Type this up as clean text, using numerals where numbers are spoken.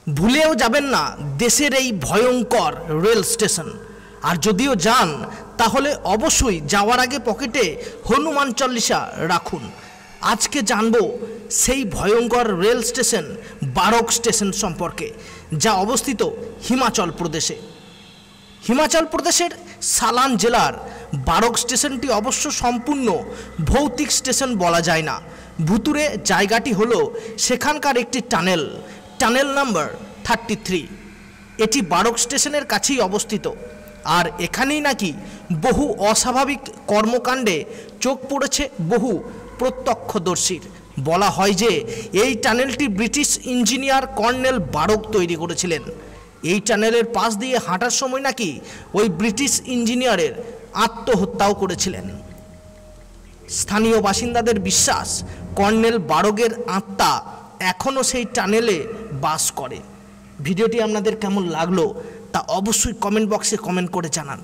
ভুলেও যাবেন না দেশের এই ভয়ঙ্কর রেল স্টেশন। আর যদিও যান তাহলে অবশ্যই যাওয়ার আগে পকেটে হনুমান চল্লিশা রাখুন। আজকে জানবো সেই ভয়ঙ্কর রেল স্টেশন বারক স্টেশন সম্পর্কে, যা অবস্থিত হিমাচল প্রদেশে। হিমাচল প্রদেশের সালান জেলার বারক স্টেশনটি অবশ্য সম্পূর্ণ ভৌতিক স্টেশন বলা যায় না। ভুতুরে জায়গাটি হলো সেখানকার একটি টানেল নাম্বার 33। এটি বারক স্টেশনের কাছেই অবস্থিত। আর এখানেই নাকি বহু অস্বাভাবিক কর্মকাণ্ডে চোখ পড়েছে বহু প্রত্যক্ষদর্শীর। বলা হয় যে এই টানেলটি ব্রিটিশ ইঞ্জিনিয়ার কর্নেল বারক তৈরি করেছিলেন। এই টানেলের পাশ দিয়ে হাঁটার সময় নাকি ওই ব্রিটিশ ইঞ্জিনিয়ারের আত্মহত্যাও করেছিলেন। স্থানীয় বাসিন্দাদের বিশ্বাস, কর্নেল বারকের আত্মা এখনও সেই টানেলে বাস করে। ভিডিওটি আপনাদের কেমন লাগলো তা অবশ্যই কমেন্ট বক্সে কমেন্ট করে জানান।